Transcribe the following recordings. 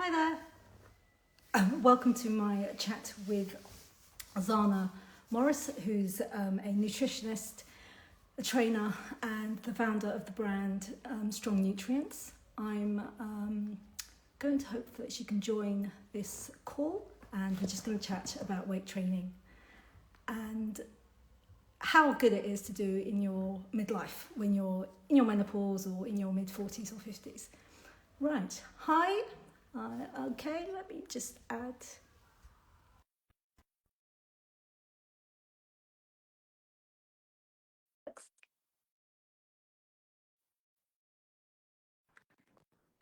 Hi there. Welcome to my chat with Zana Morris, who's a nutritionist, a trainer, and the founder of the brand Strong Nutrients. I'm going to hope that she can join this call, and we're just going to chat about weight training and how good it is to do in your midlife when you're in your menopause or in your mid-40s or 50s. Right. Hi. Okay, let me just add.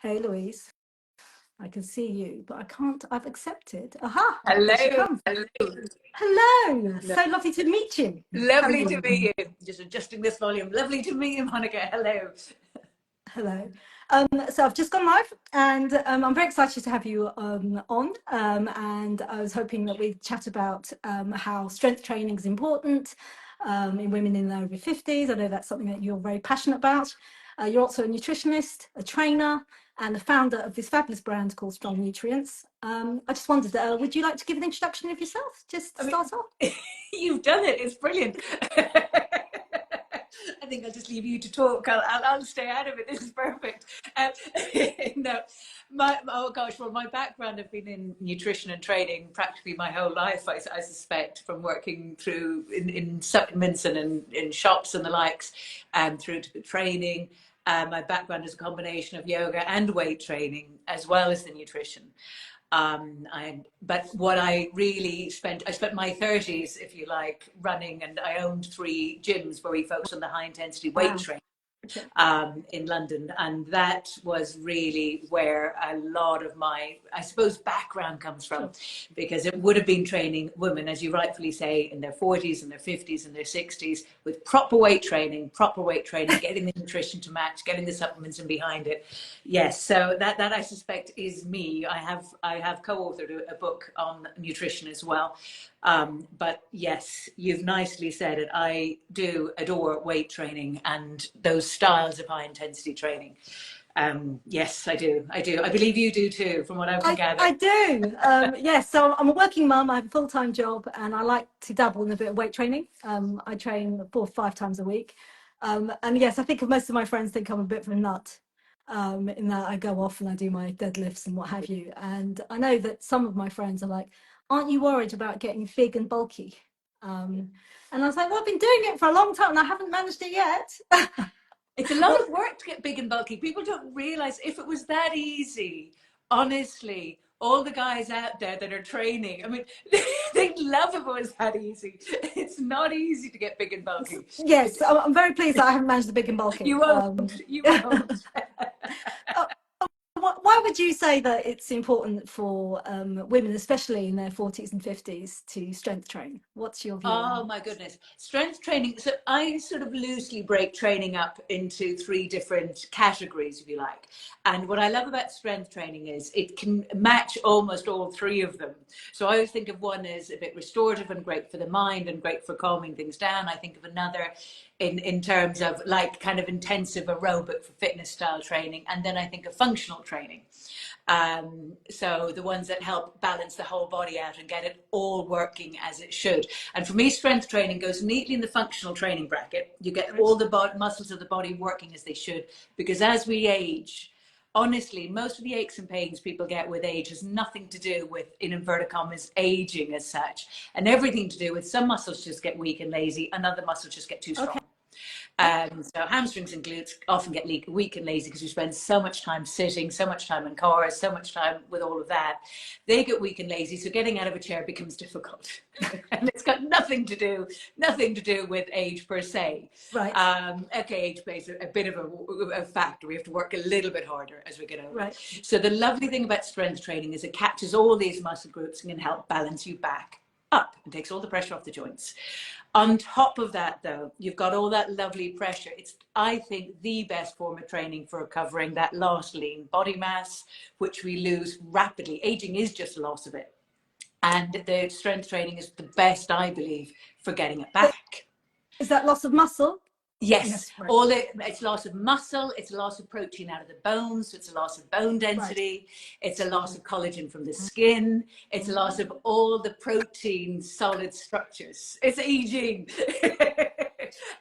Hey, Louise. I can see you, but I can't. I've accepted. Aha! There she Hello, comes. hello. Hello. No, So lovely to meet you. How are lovely to you? meet you. Just adjusting this volume. Lovely to meet you, Monica. Hello. Hello. So I've just gone live, and I'm very excited to have you on. And I was hoping that we'd chat about how strength training is important in women in their over 50s. I know that's something that you're very passionate about. You're also a nutritionist, a trainer, and the founder of this fabulous brand called Strong Nutrients. I just wondered, would you like to give an introduction of yourself, just to I start off? mean, you've done it. It's brilliant. I think I'll just leave you to talk. I'll stay out of it. This is perfect. Um, no, oh gosh. Well, my background, I've been in nutrition and training practically my whole life. I suspect from working through in supplements and in shops and the likes, through to the training. My background is a combination of yoga and weight training, as well as the nutrition. But what I spent my 30s, if you like, running, and I owned three gyms where we focused on the high intensity weight Wow. training Okay. in London. And that was really where a lot of my, I suppose, background comes from, Sure. because it would have been training women, as you rightfully say, in their 40s and their 50s and their 60s with proper weight training, getting the nutrition to match, getting the supplements and behind it. Yes, so that I suspect is me. I have co-authored a book on nutrition as well. But yes, you've nicely said it. I do adore weight training and those styles of high intensity training. Yes, I do. I do. I believe you do too, from what I can gather. I do. Yes, so I'm a working mum. I have a full-time job, and I like to dabble in a bit of weight training. I train 4 or 5 times a week, and yes, I think most of my friends think I'm a bit of a nut. In that I go off and I do my deadlifts and what have you. And I know that some of my friends are like, "Aren't you worried about getting big and bulky?" Um, and I was like, "Well, I've been doing it for a long time, and I haven't managed it yet." It's a lot Well, of work to get big and bulky. People don't realize if it was that easy, honestly, all the guys out there that are training, I mean, they'd love if it was that easy. It's not easy to get big and bulky. yes, I'm very pleased that I haven't managed the big and bulky. You won't. You won't. Uh, why would you say that it's important for women, especially in their 40s and 50s, to strength train? What's your view on Oh that? my goodness. Strength training. So I sort of loosely break training up into three different categories, if you like. And what I love about strength training is it can match almost all three of them. So I always think of one as a bit restorative and great for the mind and great for calming things down. I think of another in terms of like kind of intensive aerobic for fitness style training. And then I think of functional training. So the ones that help balance the whole body out and get it all working as it should. And for me, strength training goes neatly in the functional training bracket. You get Right. all the muscles of the body working as they should, because as we age, honestly, most of the aches and pains people get with age has nothing to do with, in inverted commas, aging as such, and everything to do with some muscles just get weak and lazy, and other muscles just get too Okay. strong. So hamstrings and glutes often get weak and lazy because we spend so much time sitting, so much time in cars, so much time with all of that. They get weak and lazy, so getting out of a chair becomes difficult. And it's got nothing to do with age per se. Right. Okay, age plays a bit of a factor. We have to work a little bit harder as we get older. Right. So the lovely thing about strength training is it captures all these muscle groups and can help balance you back up and takes all the pressure off the joints. On top of that, though, you've got all that lovely pressure. It's, I think, the best form of training for recovering that lost lean body mass, which we lose rapidly. Aging is just a loss of it. And the strength training is the best, I believe, for getting it But back. is that loss of muscle? Yes, Yes, right. it's loss of muscle, it's a loss of protein out of the bones, so it's a loss of bone Right. density, it's a loss of collagen from the skin, it's a loss of all the protein solid structures. It's aging.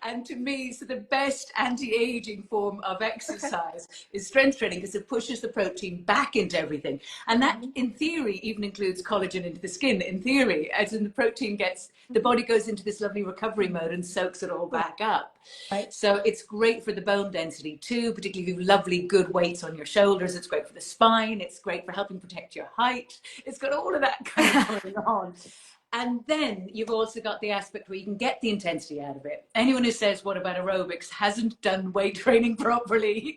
And to me, so the best anti-aging form of Okay. exercise is strength training, because it pushes the protein back into everything. And that, in theory, even includes collagen into the skin, in theory, as in the protein gets, the body goes into this lovely recovery mode and soaks it all back up. Right. So it's great for the bone density too, particularly if you have lovely good weights on your shoulders. It's great for the spine. It's great for helping protect your height. It's got all of that kind of going on. And then you've also got the aspect where you can get the intensity out of it. Anyone who says, what about aerobics, hasn't done weight training properly,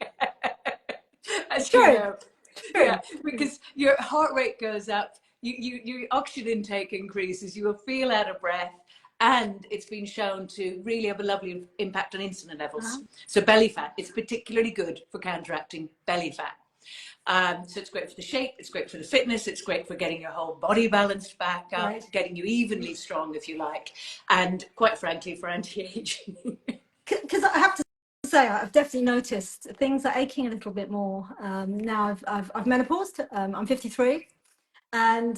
as you True. know. True. Yeah, because your heart rate goes up, your oxygen intake increases, you will feel out of breath, and it's been shown to really have a lovely impact on insulin levels. Uh-huh. So belly fat, it's particularly good for counteracting belly fat. So it's great for the shape, it's great for the fitness, it's great for getting your whole body balanced back up, Right. getting you evenly strong, if you like, and quite frankly, for anti-aging. Because I have to say, I've definitely noticed things are aching a little bit more. Now I've menopaused. I'm 53, and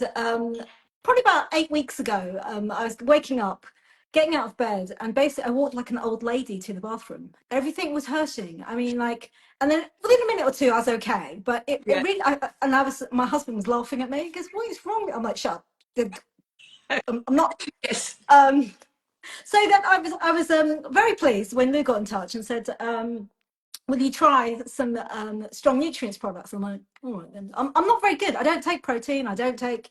probably about 8 weeks ago, I was waking up, getting out of bed, and basically I walked like an old lady to the bathroom. Everything was hurting. I mean, like, and then within a minute or two, I was okay. But it Yeah. really, my husband was laughing at me. He goes, "What is wrong?" I'm like, "Shut up. I'm not." Yes. Um, so then I was very pleased when Lou got in touch and said, will you try some strong nutrients products? I'm like, all right then. I'm not very good. I don't take protein. I don't take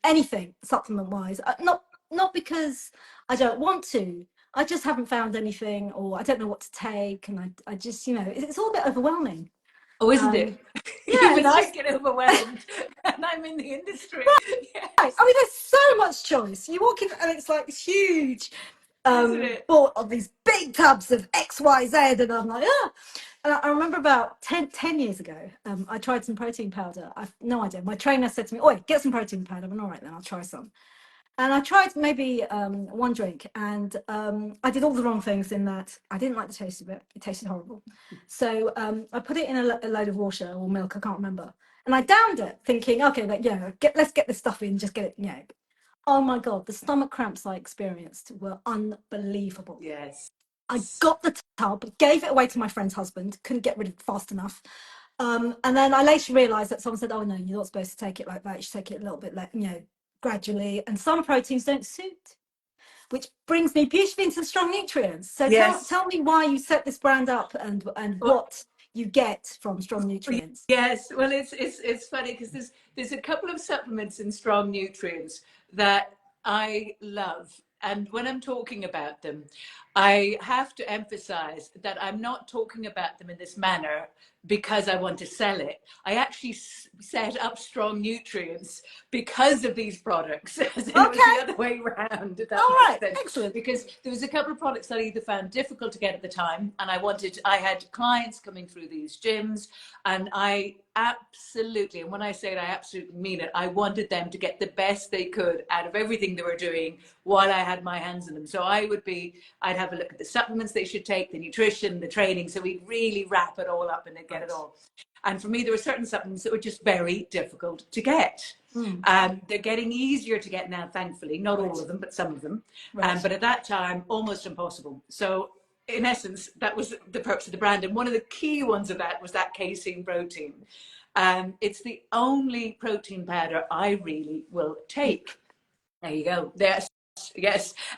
anything supplement wise. Not because I don't want to. I just haven't found anything, or I don't know what to take, and I just, it's all a bit overwhelming. Oh, isn't Um, it? yeah, Even it's I just get overwhelmed, and I'm in the industry. right. I Yes, mean, there's so much choice. You walk in and it's like this huge isn't it? bought of these big tubs of XYZ, and I'm like, ah. And I remember about 10 years ago, I tried some protein powder. I've no idea. My trainer said to me, "Oi, get some protein powder." I went, "All right, then I'll try some." And I tried maybe one drink, and I did all the wrong things in that I didn't like the taste of it. It tasted horrible. So I put it in a load of water or milk, I can't remember. And I downed it, thinking, okay, like, let's get this stuff in, just get it, Oh my God, the stomach cramps I experienced were unbelievable. Yes. I got the tub, gave it away to my friend's husband, couldn't get rid of it fast enough. And then I later realized that someone said, "Oh no, you're not supposed to take it like that. You should take it a little bit, gradually." And some proteins don't suit, which brings me beautifully into the strong nutrients. So Yes. tell me why you set this brand up, and Well, what you get from strong nutrients. yes. Well, it's funny because there's a couple of supplements in strong nutrients that I love, and when I'm talking about them, I have to emphasize that I'm not talking about them in this manner because I want to sell it. I actually set up strong nutrients because of these products, as in it was the Okay, other way around, if all that makes right, sense. excellent. Because there was a couple of products that I either found difficult to get at the time, and I had clients coming through these gyms, and I absolutely, and when I say it, I absolutely mean it, I wanted them to get the best they could out of everything they were doing while I had my hands in them. So I'd have a look at the supplements they should take, the nutrition, the training, so we'd really wrap it all up and they'd get it Right. all. And for me, there were certain supplements that were just very difficult to get. Mm, They're getting easier to get now, thankfully, not all right, of them, but some of them. right. But at that time, almost impossible. So in essence, that was the purpose of the brand. And one of the key ones of that was that casein protein. It's the only protein powder I really will take. There you go. Yes.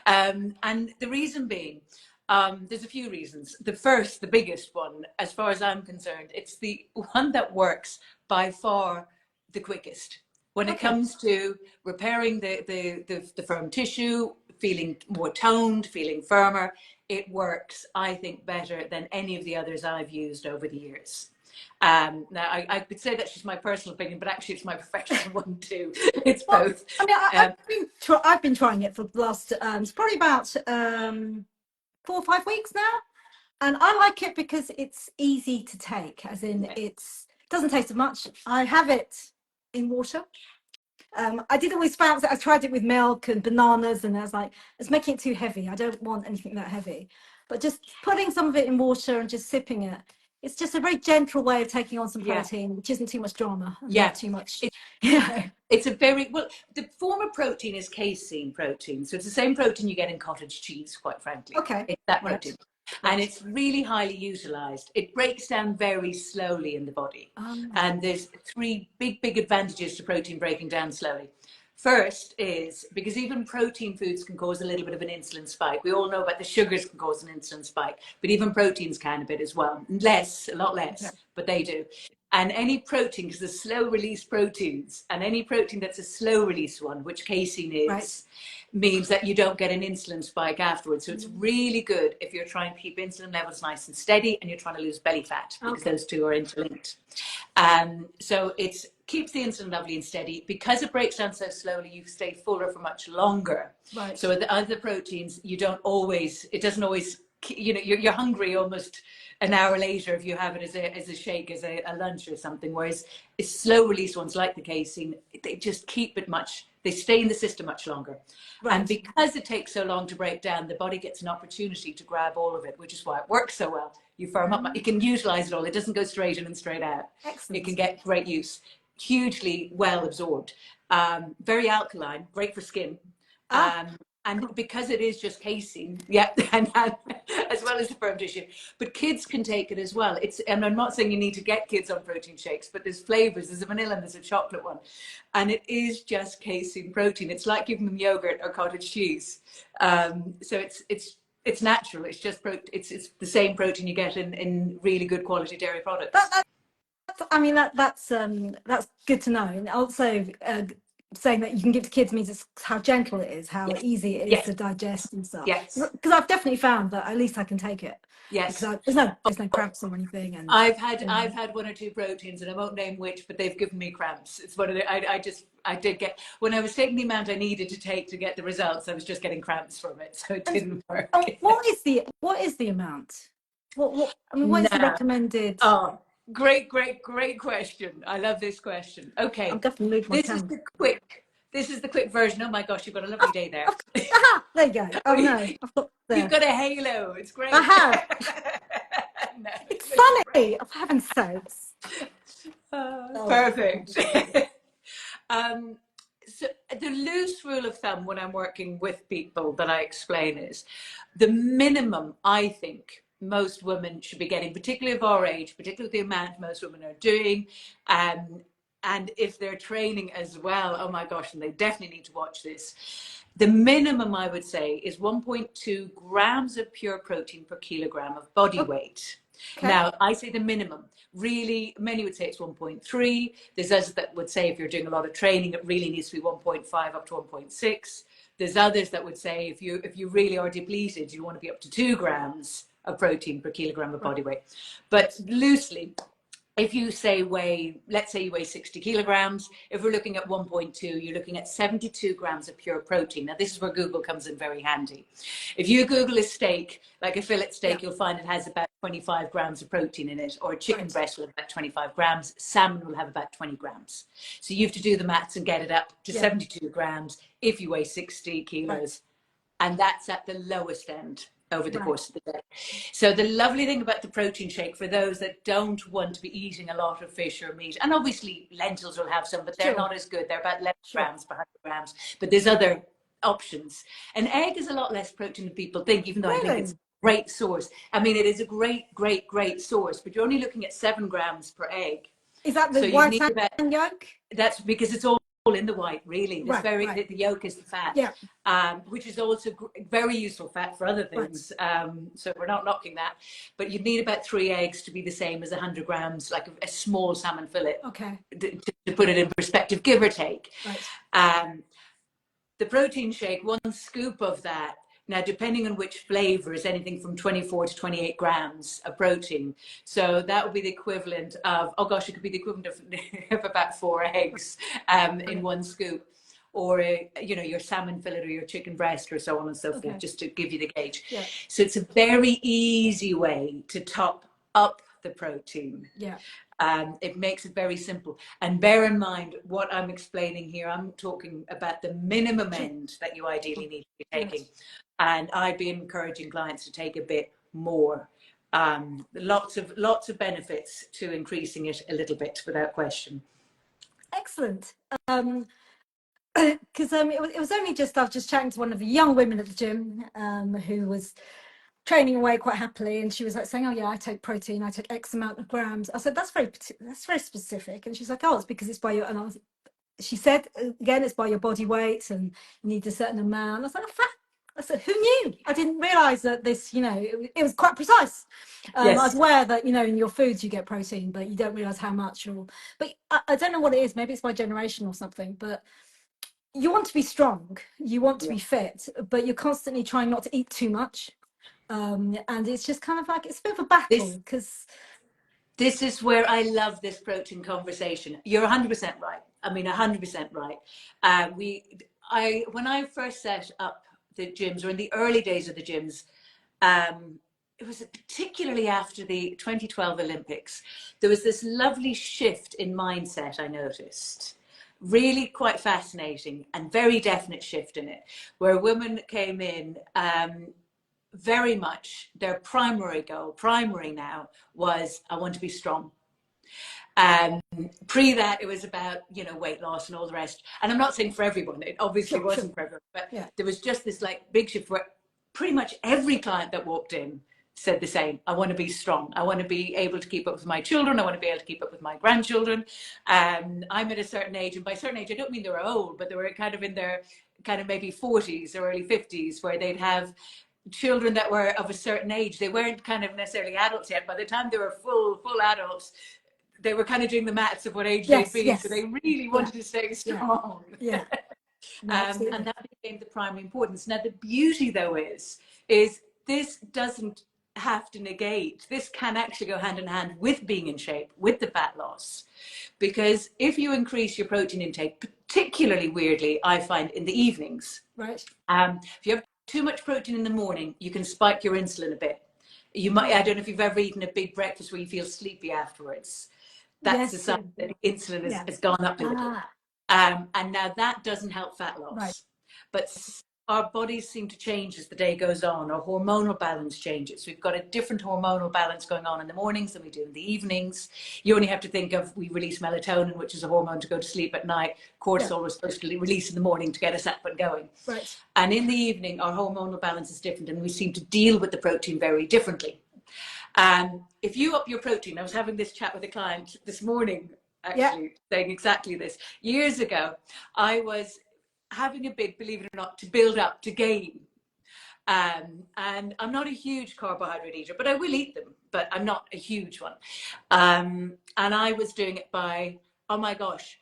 And the reason being, there's a few reasons. The biggest one, as far as I'm concerned, it's the one that works by far the quickest when it Okay. comes to repairing the firm tissue, feeling more toned, feeling firmer. It works, I think, better than any of the others I've used over the years. Now, I could say that's just my personal opinion, but actually, it's my professional one too. It's Well, both. I mean, Um, I've been trying it for the last it's probably about 4 or 5 weeks now, and I like it because it's easy to take, as in yeah. it doesn't taste of much. I have it in water. I did always found that I tried it with milk and bananas, and I was like, it's making it too heavy. I don't want anything that heavy. but just putting some of it in water and just sipping it. It's just a very gentle way of taking on some protein, which isn't too much drama and not too much. It's a very, well, the form of protein is casein protein. So it's the same protein you get in cottage cheese, quite frankly. Okay. It's that protein. And it's really highly utilized. It breaks down very slowly in the body. And there's three big advantages to protein breaking down slowly. First is because even protein foods can cause a little bit of an insulin spike. We all know about the sugars can cause an insulin spike, but even proteins can a bit as well. Less, a lot less, but they do. And any protein, because there's slow release proteins, and any protein that's a slow release one, which casein is, means that you don't get an insulin spike afterwards. So it's really good if you're trying to keep insulin levels nice and steady and you're trying to lose belly fat, because those two are interlinked. So it keeps the insulin lovely and steady. Because it breaks down so slowly, you stay fuller for much longer. So with the other proteins, you don't always, it doesn't always, you know, you're hungry almost an hour later if you have it as a shake, as a lunch or something. Whereas it's slow release ones like the casein, they just keep it much, they stay in the system much longer. And because it takes so long to break down, the body gets an opportunity to grab all of it, which is why it works so well. You firm up, you can utilize it all. It doesn't go straight in and straight out. It can get great use, hugely well absorbed, very alkaline, great for skin. And because it is just casein, and as well as the firm tissue, but kids can take it as well. And I'm not saying you need to get kids on protein shakes, but there's flavors. There's a vanilla and there's a chocolate one, and it is just casein protein. It's like giving them yogurt or cottage cheese. So it's natural. It's just it's the same protein you get in really good quality dairy products. I mean, that's good to know. And also, saying that you can give to kids means it's how gentle it is, how easy it is to digest and stuff. Because I've definitely found that at least I can take it. Because there's no cramps or anything. And I've had one or two proteins, and I won't name which, but they've given me cramps. It's one of the I did get, when I was taking the amount I needed to take to get the results, I was just getting cramps from it, so it didn't work. What is the amount? What is the recommended? Oh, great question. I love this question. Okay, I'm definitely moving my camera. This is the quick version. Oh my gosh, you've got a lovely day there. There you go. Oh no, you've got a halo. It's great. I have. No, it's funny. For heaven's sakes. Perfect. So the loose rule of thumb when I'm working with people that I explain is the minimum I think most women should be getting, particularly of our age, particularly the amount most women are doing, and if they're training as well, oh my gosh, and they definitely need to watch this. The minimum I would say is 1.2 grams of pure protein per kilogram of body weight. Now, I say the minimum. Really, many would say it's 1.3. There's others that would say if you're doing a lot of training, it really needs to be 1.5 up to 1.6. There's others that would say if you really are depleted, you want to be up to 2 grams of protein per kilogram of body weight. But loosely, if you say let's say you weigh 60 kilograms, if we're looking at 1.2, you're looking at 72 grams of pure protein. Now, this is where Google comes in very handy. If you Google a steak, like a fillet steak, you'll find it has about 25 grams of protein in it, or a chicken breast will have about 25 grams. Salmon will have about 20 grams. So you have to do the maths and get it up to 72 grams if you weigh 60 kilos. And that's at the lowest end over the course of the day. So the lovely thing about the protein shake, for those that don't want to be eating a lot of fish or meat, and obviously lentils will have some, but they're not as good. They're about 11 grams per 100 grams, but there's other options. An egg is a lot less protein than people think, even though I think it's a great source. I mean, it is a great source, but you're only looking at 7 grams per egg. Is that the white and yolk? That's because it's all in the white, really. The yolk is the fat, which is also very useful fat for other things. So we're not knocking that, but you'd need about 3 eggs to be the same as 100 grams, like a small salmon fillet. To put it in perspective, give or take. The protein shake, 1 scoop of that. Now, depending on which flavor, is anything from 24 to 28 grams of protein. So that would be the equivalent of, oh gosh, it could be the equivalent of about 4 eggs in 1 scoop. Or, your salmon fillet or your chicken breast or so on and so forth, just to give you the gauge. So it's a very easy way to top up the protein. It makes it very simple. And bear in mind what I'm explaining here. I'm talking about the minimum end that you ideally need to be taking. Yes. And I'd be encouraging clients to take a bit more. Lots of benefits to increasing it a little bit, without question. Excellent. Because it was only just, I was just chatting to one of the young women at the gym who was training away quite happily, and she was like saying, "Oh yeah, I take protein, I take X amount of grams." I said, "That's very specific," and she's like, "Oh, it's because it's by your," and she said again, "It's by your body weight, and you need a certain amount." I was like, "Oh, fair." I said, "Who knew?" I didn't realise that this, it was quite precise. I was Yes. aware that in your foods you get protein, but you don't realise how much. But I don't know what it is. Maybe it's my generation or something. But you want to be strong, you want to be fit, but you're constantly trying not to eat too much. And it's just kind of like, it's a bit of a battle because this is where I love this protein conversation. You're 100% right. I mean, 100% right. When I first set up the gyms, or in the early days of the gyms, it was particularly after the 2012 Olympics, there was this lovely shift in mindset I noticed. Really quite fascinating and very definite shift in it, where women came in, very much their primary now was, I want to be strong. Pre that, it was about, weight loss and all the rest. And I'm not saying for everyone, it obviously wasn't for everyone, but there was just this like big shift where pretty much every client that walked in said the same. I want to be strong. I want to be able to keep up with my children. I want to be able to keep up with my grandchildren. I'm at a certain age, and by certain age, I don't mean they were old, but they were kind of in their kind of maybe 40s or early 50s, where they'd have children that were of a certain age. They weren't kind of necessarily adults yet. By the time they were full adults, they were kind of doing the maths of what age they'd be. So they really wanted to stay strong. And that became the primary importance. Now, the beauty though is this doesn't have to negate. This can actually go hand in hand with being in shape, with the fat loss. Because if you increase your protein intake, particularly weirdly, I find in the evenings. Right. If you have too much protein in the morning, you can spike your insulin a bit. You might, I don't know if you've ever eaten a big breakfast where you feel sleepy afterwards. That's the sign that insulin has gone up a little. And now that doesn't help fat loss. Right. But our bodies seem to change as the day goes on. Our hormonal balance changes. We've got a different hormonal balance going on in the mornings than we do in the evenings. You only have to think of, we release melatonin, which is a hormone to go to sleep at night. Cortisol was supposed to release in the morning to get us up and going. Right. And in the evening, our hormonal balance is different, and we seem to deal with the protein very differently. If you up your protein, I was having this chat with a client this morning, actually, saying exactly this. Years ago, I was having a bit, believe it or not, to build up, to gain. And I'm not a huge carbohydrate eater, but I will eat them, but I'm not a huge one. And I was doing it by, oh my gosh,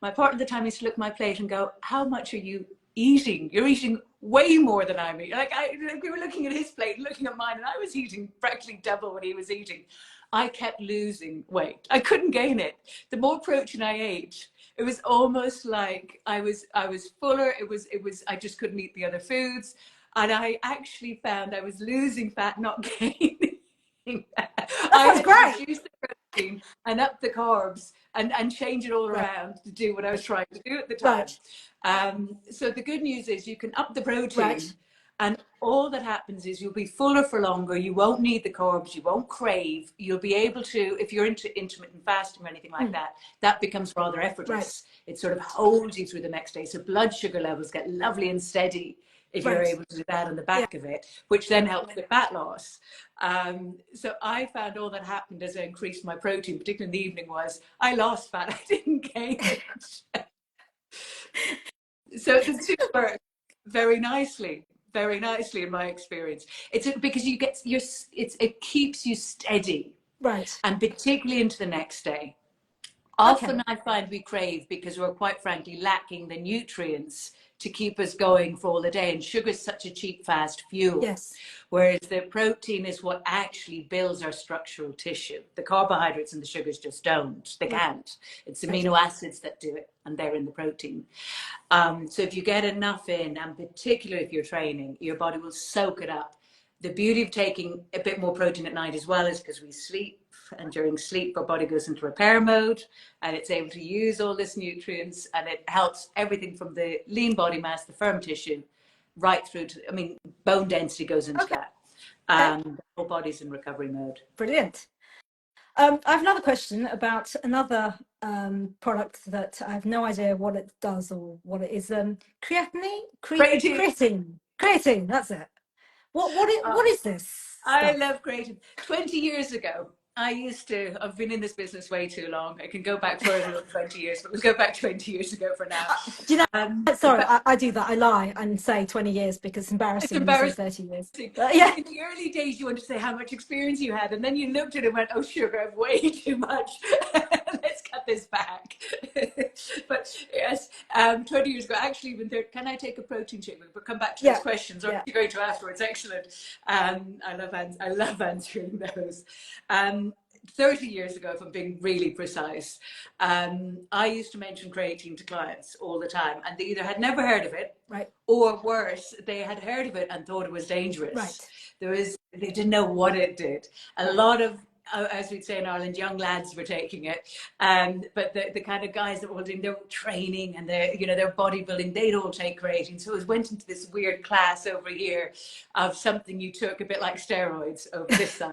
my partner at the time used to look at my plate and go, how much are you eating? You're eating way more than I'm eating. We were looking at his plate, looking at mine, and I was eating practically double what he was eating. I kept losing weight. I couldn't gain it. The more protein I ate, it was almost like I was fuller. It was I just couldn't eat the other foods. And I actually found I was losing fat, not gaining. I had to reduce the protein and up the carbs and change it all around to do what I was trying to do at the time. So the good news is you can up the protein, and all that happens is you'll be fuller for longer. You won't need the carbs. You won't crave. You'll be able to, if you're into intermittent fasting or anything like that, that becomes rather effortless. It sort of holds you through the next day. So blood sugar levels get lovely and steady if you're able to do that on the back of it, which then helps with fat loss. So I found all that happened as I increased my protein, particularly in the evening, was I lost fat. I didn't gain it. So the two work very nicely in my experience. It's because you get it keeps you steady, and particularly into the next day. Often I find we crave because we're quite frankly lacking the nutrients to keep us going for all the day, and sugar is such a cheap, fast fuel. Whereas the protein is what actually builds our structural tissue. The carbohydrates and the sugars just don't. They can't. It's amino acids that do it, and they're in the protein. So if you get enough in, and particularly if you're training, your body will soak it up. The beauty of taking a bit more protein at night as well is because we sleep And during sleep, our body goes into repair mode and it's able to use all this nutrients, and it helps everything from the lean body mass, the firm tissue, right through to, I mean, bone density goes into that. The whole body's in recovery mode. Brilliant. I have another question about another product that I have no idea what it does or what it is. Creatinine? Creatine, that's it. What is this I stuff? love creative. 20 years ago, I've been in this business way too long. I can go back further than 20 years, but we'll go back 20 years ago for now. Do you know, sorry, I do that. I lie and say 20 years because it's embarrassing when you say 30 years. Yeah. In the early days, you wanted to say how much experience you had, and then you looked at it and went, oh, sugar, I've way too much. Let's cut this back. But yes, 20 years ago, actually, even there, can I take a protein shake? We'll come back to those questions. Or you're going to afterwards. Excellent. I love answering those. 30 years ago, if I'm being really precise, I used to mention creatine to clients all the time, and they either had never heard of it, right, or worse, they had heard of it and thought it was dangerous. Right. They didn't know what it did. A lot of, as we'd say in Ireland, young lads were taking it, but the kind of guys that were doing their training and their bodybuilding, they'd all take creatine. So it went into this weird class over here of something you took a bit like steroids over this side.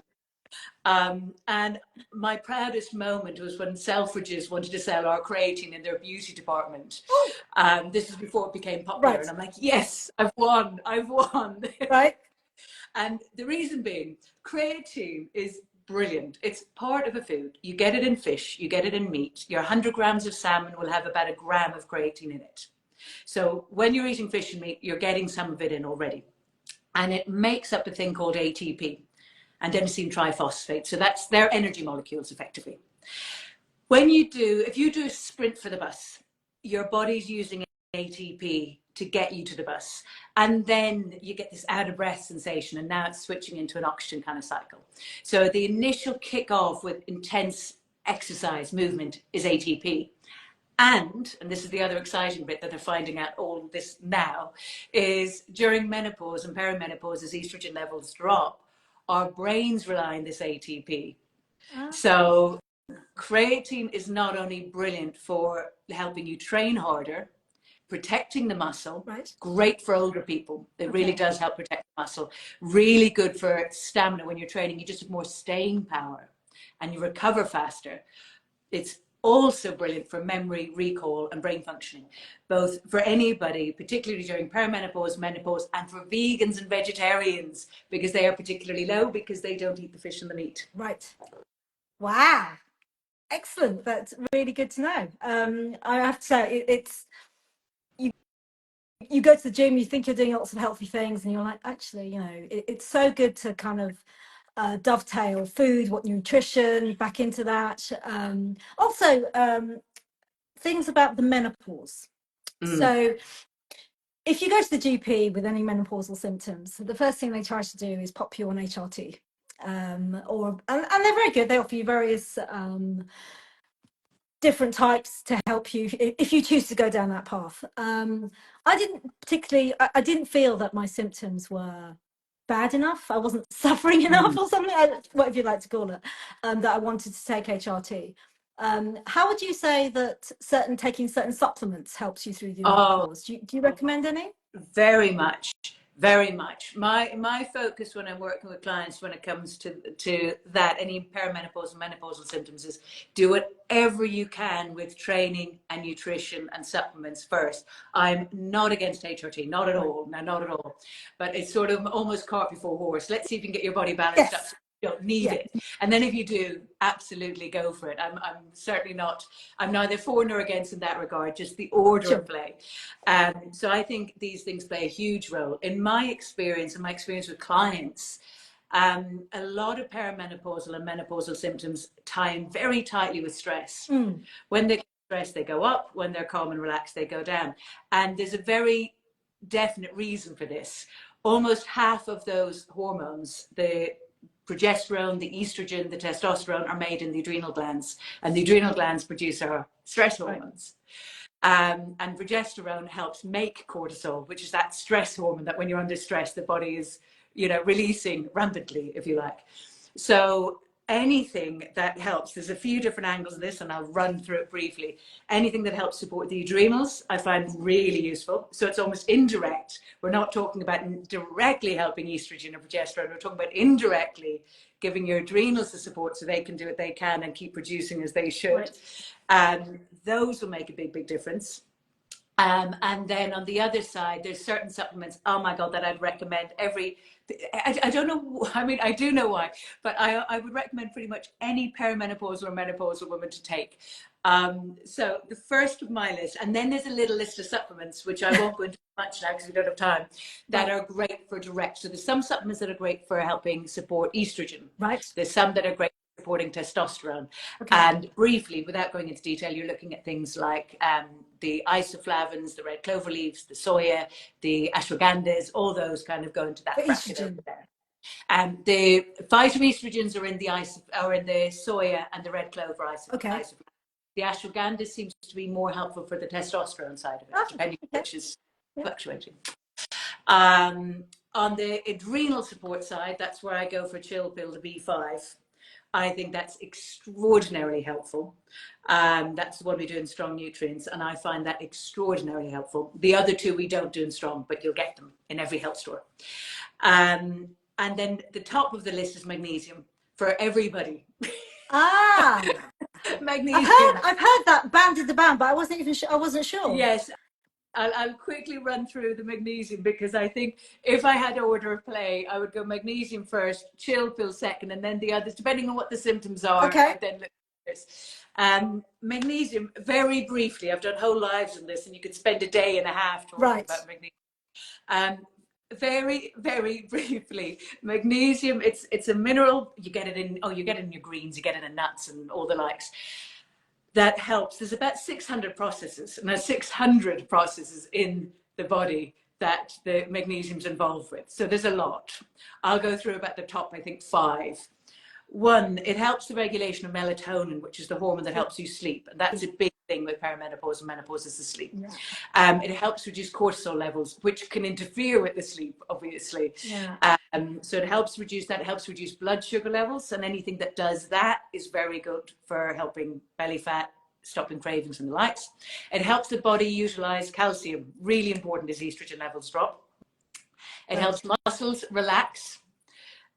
And my proudest moment was when Selfridges wanted to sell our creatine in their beauty department. This is before it became popular. Right. And I'm like, yes, I've won. Right. And the reason being, creatine is brilliant. It's part of a food. You get it in fish, you get it in meat. Your 100 grams of salmon will have about 1 gram of creatine in it. So when you're eating fish and meat, you're getting some of it in already. And it makes up a thing called ATP. Adenosine triphosphate. So that's their energy molecules effectively. If you do a sprint for the bus, your body's using ATP to get you to the bus. And then you get this out of breath sensation, and now it's switching into an oxygen kind of cycle. So the initial kick off with intense exercise movement is ATP. And this is the other exciting bit that they're finding out all this now, is during menopause and perimenopause, as estrogen levels drop, our brains rely on this ATP. So creatine is not only brilliant for helping you train harder, protecting the muscle, great for older people. It really does help protect the muscle. Really good for stamina when you're training. You just have more staying power and you recover faster. It's also brilliant for memory, recall, and brain functioning, both for anybody, particularly during perimenopause, menopause, and for vegans and vegetarians, because they are particularly low because they don't eat the fish and the meat. Right. Wow. Excellent. That's really good to know. I have to say, it's you go to the gym, you think you're doing lots of healthy things, and you're like, actually, it's so good to kind of dovetail food, what nutrition, back into that. Also, things about the menopause. So if you go to the GP with any menopausal symptoms, the first thing they try to do is pop you on HRT. And they're very good. They offer you various different types to help you if you choose to go down that path. I didn't feel that my symptoms were bad enough. I wasn't suffering enough or something, whatever you like to call it, that I wanted to take HRT. How would you say that taking certain supplements helps you through the menopause? Do you recommend any? Very much. Very much. My focus when I'm working with clients when it comes to that, any perimenopause and menopausal symptoms, is do whatever you can with training and nutrition and supplements first. I'm not against HRT, not at all. No, not at all. But it's sort of almost cart before horse. Let's see if you can get your body balanced up. Don't need it, and then if you do, absolutely go for it. I'm certainly not, I'm neither for nor against in that regard, just the order of play. So I think these things play a huge role in my experience and my experience with clients. A lot of perimenopausal and menopausal symptoms tie in very tightly with stress. When they get stressed, they go up. When they're calm and relaxed, they go down. And there's a very definite reason for this. Almost half of those hormones, the progesterone, the estrogen, the testosterone, are made in the adrenal glands, and the adrenal glands produce our stress hormones. And progesterone helps make cortisol, which is that stress hormone that when you're under stress, the body is, releasing rampantly, if you like. So anything that helps. There's a few different angles of this, and I'll run through it briefly. Anything that helps support the adrenals, I find really useful. So it's almost indirect. We're not talking about directly helping estrogen or progesterone. We're talking about indirectly giving your adrenals the support so they can do what they can and keep producing as they should. Right. Those will make a big, big difference. And then on the other side, there's certain supplements, oh my God, that I'd recommend I don't know, I mean, I do know why, but I would recommend pretty much any perimenopausal or menopausal woman to take. So the first of my list, and then there's a little list of supplements, which I won't go into much now because we don't have time, that are great for direct. So there's some supplements that are great for helping support estrogen. Right. There's some that are great for supporting testosterone. Okay. And briefly, without going into detail, you're looking at things like the isoflavones, the red clover leaves, the soya, the ashwagandhas, all those kind of go into that bracket over there. The phytoestrogens are in the soya and the red clover isoflavones. The ashwagandha seems to be more helpful for the testosterone side of it, depending on which is fluctuating. On the adrenal support side, that's where I go for chill pill, the B5. I think that's extraordinarily helpful. That's what we do in Strong Nutrients, and I find that extraordinarily helpful. The other two we don't do in Strong, but you'll get them in every health store. And then the top of the list is magnesium for everybody. Magnesium. I've heard that banded about, but I wasn't sure. Yes. I'll quickly run through the magnesium because I think if I had order of play, I would go magnesium first, chill pill second, and then the others, depending on what the symptoms are. I'd then look at this. Magnesium, very briefly, I've done whole lives on this, and you could spend a day and a half talking about magnesium. Very, very briefly, magnesium, it's a mineral. You get it in your greens, you get it in nuts and all the likes. That helps. There's about 600 processes, and there's 600 processes in the body that the magnesium's involved with. So there's a lot. I'll go through about the top, I think, 5. 1, it helps the regulation of melatonin, which is the hormone that helps you sleep. And that's a big thing with perimenopause and menopause is the sleep. It helps reduce cortisol levels, which can interfere with the sleep, obviously. So it helps reduce that. It helps reduce blood sugar levels. And anything that does that is very good for helping belly fat, stopping cravings and the likes. It helps the body utilize calcium. Really important as estrogen levels drop. It helps muscles relax.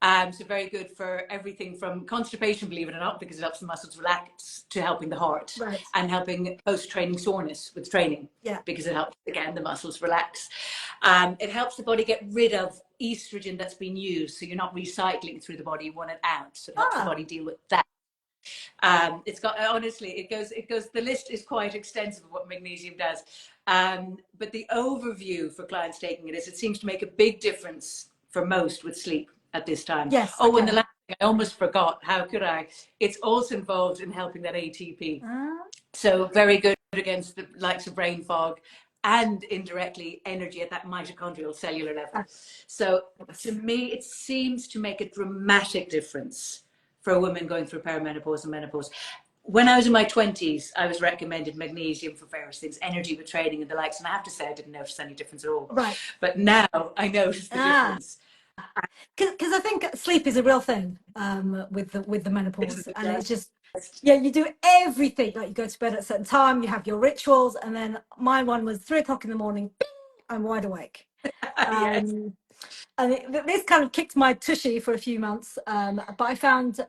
So very good for everything from constipation, believe it or not, because it helps the muscles relax, to helping the heart and helping post-training soreness with training, because it helps, again, the muscles relax. It helps the body get rid of estrogen that's been used, so you're not recycling through the body, you want it out. So it helps the body deal with that. It's got, honestly, it goes, the list is quite extensive of what magnesium does. But the overview for clients taking it is, it seems to make a big difference for most with sleep at this time. And the last thing, I almost forgot, how could I? It's also involved in helping that ATP. So very good against the likes of brain fog and indirectly energy at that mitochondrial cellular level. So to me, it seems to make a dramatic difference for a woman going through perimenopause and menopause. When I was in my 20s, I was recommended magnesium for various things, energy with training and the likes. And I have to say, I didn't notice any difference at all. But now I notice the difference. Because I think sleep is a real thing with the menopause, and it's just you do everything, like you go to bed at a certain time, you have your rituals, and then my one was 3 o'clock in the morning, bing, I'm wide awake. And this kind of kicked my tushy for a few months, but I found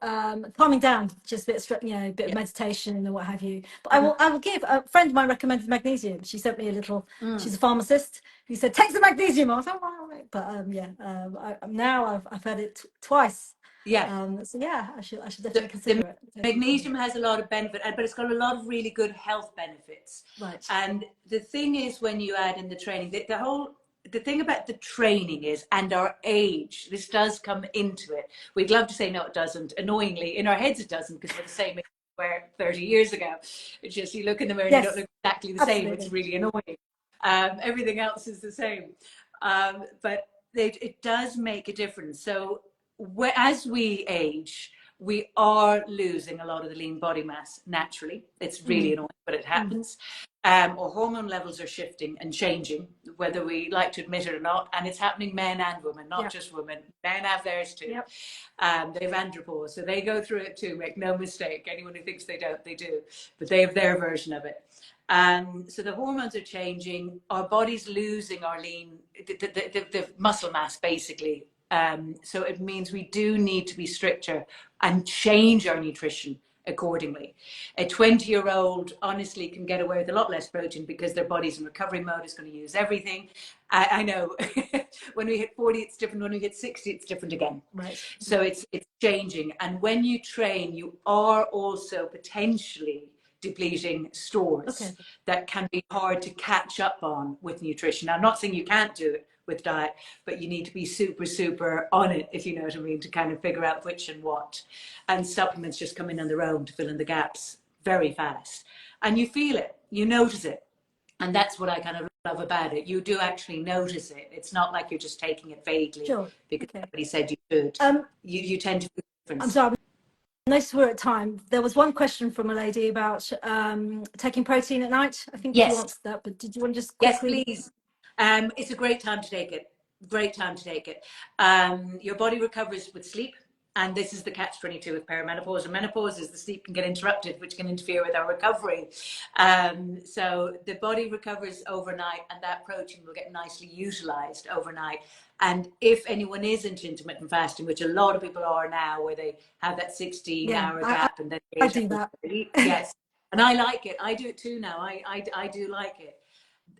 calming down, just a bit of, bit of meditation and what have you. But I will give, a friend of mine recommended magnesium. She sent me a little. She's a pharmacist who said, take the magnesium. I was like, wow, but now I've had it twice. So I should definitely consider it. Magnesium has a lot of benefit, but it's got a lot of really good health benefits. And the thing is, when you add in the training, the thing about the training is, and our age, this does come into it. We'd love to say, no, it doesn't. Annoyingly, in our heads, it doesn't, because we're the same age we were 30 years ago. It's just, you look in the mirror and you don't look exactly the same. It's really annoying. Everything else is the same. But it does make a difference. So as we age, we are losing a lot of the lean body mass naturally. It's really annoying, but it happens. Our hormone levels are shifting and changing, whether we like to admit it or not. And it's happening men and women, not just women. Men have theirs too. They have andropause, so they go through it too. Make no mistake. Anyone who thinks they don't, they do. But they have their version of it. So the hormones are changing. Our body's losing our lean, the muscle mass, basically. So it means we do need to be stricter and change our nutrition accordingly. A 20-year-old honestly can get away with a lot less protein because their body's in recovery mode. It's going to use everything. I know when we hit 40 it's different, when we hit 60 it's different again. Right. So it's changing, and when you train you are also potentially depleting stores that can be hard to catch up on with nutrition. I'm not saying you can't do it with diet, but you need to be super on it, if you know what I mean, to kind of figure out which and what. And supplements just come in on their own to fill in the gaps very fast. And you feel it, you notice it. And that's what I kind of love about it. You do actually notice it. It's not like you're just taking it vaguely because somebody said you should. You tend to feel the difference. I'm sorry. Notice we're at time. There was one question from a lady about taking protein at night. I think you answered that, but did you want to just quickly? Yes, please. It's a great time to take it. Great time to take it. Your body recovers with sleep, and this is the catch-22 with perimenopause. And menopause is the sleep can get interrupted, which can interfere with our recovery. So the body recovers overnight, and that protein will get nicely utilized overnight. And if anyone is into intermittent fasting, which a lot of people are now, where they have that 16-hour gap, and then I do that. Yes, and I like it. I do it too now. I do like it.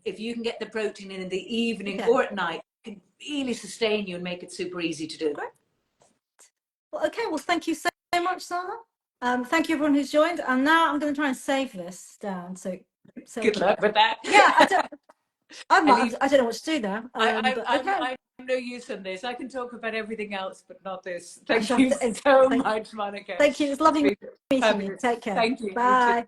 If you can get the protein in the evening or at night, it can really sustain you and make it super easy to do. Great. Well, well, thank you so much, Zana. Thank you everyone who's joined. And now I'm going to try and save this down. So good luck with that. Yeah, I don't know what to do now. I'm no use on this. I can talk about everything else, but not this. Thank you so much, Monika. Thank you. It's lovely meeting you. Take care. Thank you. Bye.